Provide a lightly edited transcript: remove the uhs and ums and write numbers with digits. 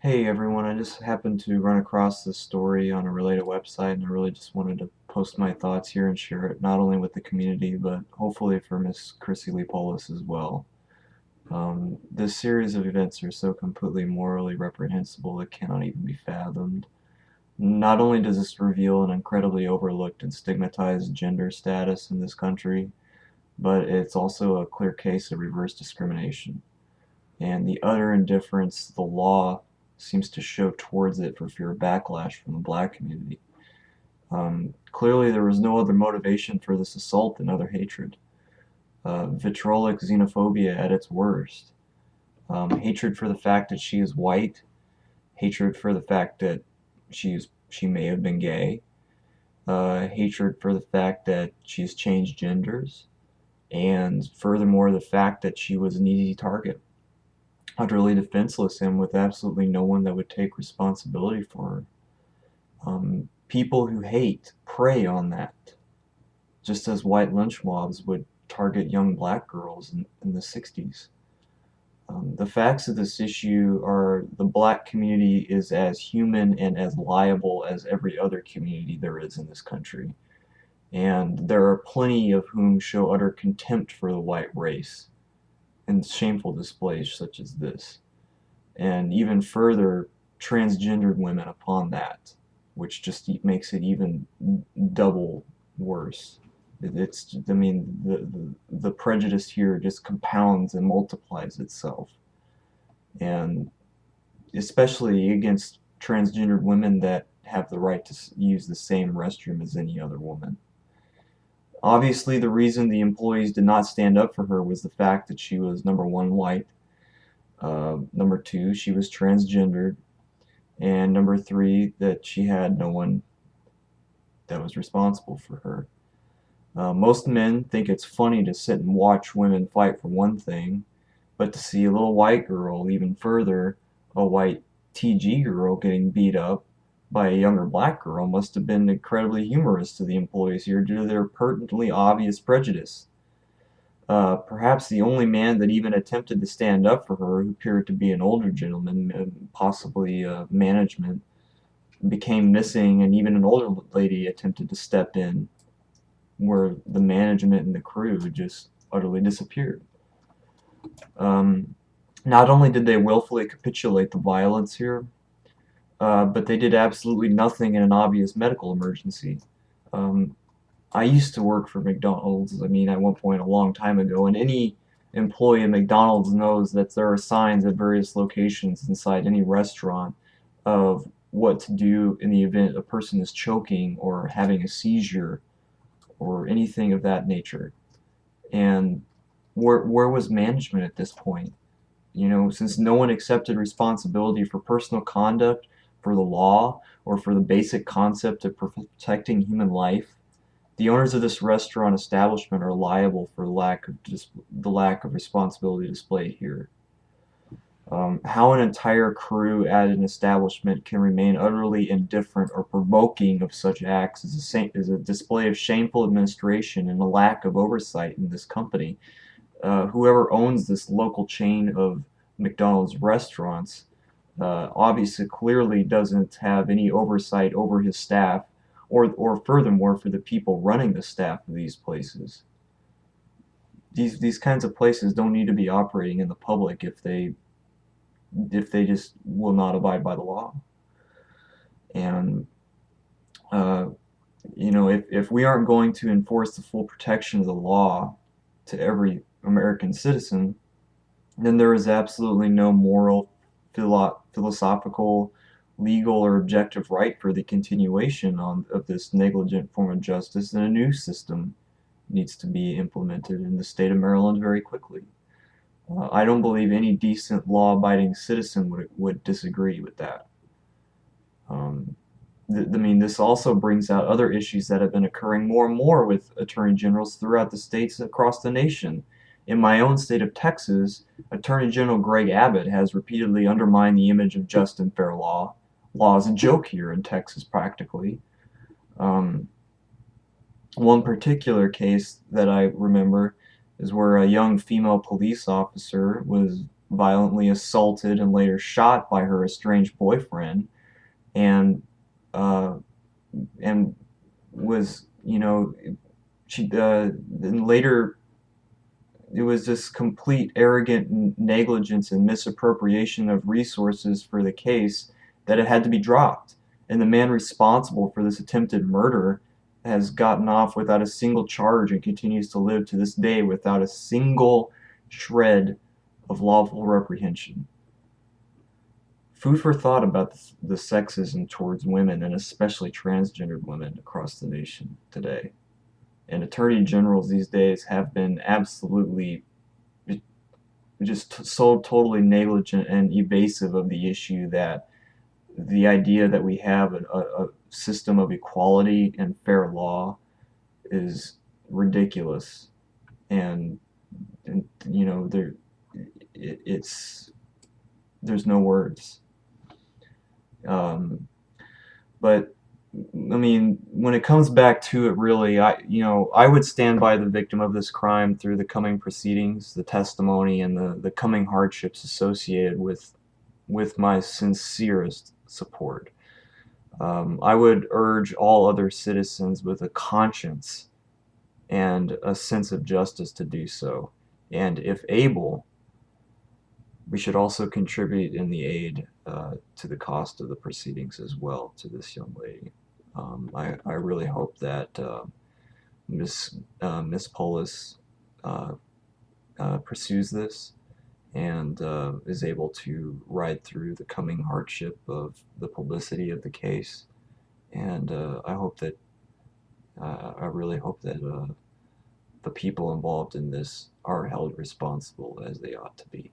Hey everyone, I just happened to run across this story on a related website and I really just wanted to post my thoughts here and share it not only with the community but hopefully for Ms Chrissy Lee Polis as well. This series of events are so completely morally reprehensible it cannot even be fathomed. Not only does this reveal an incredibly overlooked and stigmatized gender status in this country, but it's also a clear case of reverse discrimination and the utter indifference the law seems to show towards it for fear of backlash from the black community. Clearly, there was no other motivation for this assault than utter hatred. Vitriolic xenophobia at its worst. Hatred for the fact that she is white, hatred for the fact that she may have been gay, hatred for the fact that she's changed genders, and furthermore, the fact that she was an easy target, utterly defenseless and with absolutely no one that would take responsibility for her. People who hate prey on that, just as white lynch mobs would target young black girls in the 60s. The facts of this issue are the black community is as human and as liable as every other community there is in this country. And there are plenty of whom show utter contempt for the white race in shameful displays such as this. And even further, transgendered women upon that, which just makes it even double worse. It's, I mean, the prejudice here just compounds and multiplies itself, and especially against transgendered women that have the right to use the same restroom as any other woman. Obviously, the reason the employees did not stand up for her was the fact that she was number one, white, number two, she was transgendered, and number three, that she had no one that was responsible for her. Most men think it's funny to sit and watch women fight for one thing, but to see a little white girl, even further, a white TG girl getting beat up by a younger black girl must have been incredibly humorous to the employees here due to their pertinently obvious prejudice. Perhaps the only man that even attempted to stand up for her, who appeared to be an older gentleman, possibly management, became missing, and even an older lady attempted to step in, where the management and the crew just utterly disappeared. Um, Not only did they willfully capitulate the violence here, but they did absolutely nothing in an obvious medical emergency. Um, I used to work for McDonald's, I mean, at one point a long time ago, and any employee at McDonald's knows that there are signs at various locations inside any restaurant of what to do in the event a person is choking or having a seizure or anything of that nature. And where was management at this point? You know, since no one accepted responsibility for personal conduct, for the law, or for the basic concept of protecting human life, the owners of this restaurant establishment are liable for the lack of responsibility displayed here. How an entire crew at an establishment can remain utterly indifferent or provoking of such acts is a display of shameful administration and a lack of oversight in this company. Whoever owns this local chain of McDonald's restaurants obviously clearly doesn't have any oversight over his staff or furthermore for the people running the staff of these places. These kinds of places don't need to be operating in the public if they just will not abide by the law. And uh, if we aren't going to enforce the full protection of the law to every American citizen, then there is absolutely no moral, philosophical, legal, or objective right for the continuation of this negligent form of justice, and a new system needs to be implemented in the state of Maryland very quickly. I don't believe any decent, law-abiding citizen would disagree with that. Um, I mean, this also brings out other issues that have been occurring more and more with attorney generals throughout the states across the nation. In my own state of Texas, Attorney General Greg Abbott has repeatedly undermined the image of just and fair law. Law is a joke here in Texas, practically. Um, One particular case that I remember is where a young female police officer was violently assaulted and later shot by her estranged boyfriend, and uh, and was, she then later it was this complete arrogant negligence and misappropriation of resources for the case that it had to be dropped. And the man responsible for this attempted murder has gotten off without a single charge and continues to live to this day without a single shred of lawful reprehension. Food for thought about the sexism towards women, and especially transgendered women, across the nation today. And attorney generals these days have been absolutely just so totally negligent and evasive of the issue, that the idea that we have a system of equality and fair law is ridiculous. And it's there's no words. um, but I mean, when it comes back to it, really, I would stand by the victim of this crime through the coming proceedings, the testimony, and the coming hardships associated with my sincerest support. I would urge all other citizens with a conscience and a sense of justice to do so. And if able, we should also contribute in the aid to the cost of the proceedings as well to this young lady. I really hope that Ms Polis uh, pursues this and is able to ride through the coming hardship of the publicity of the case. And I really hope that the people involved in this are held responsible as they ought to be.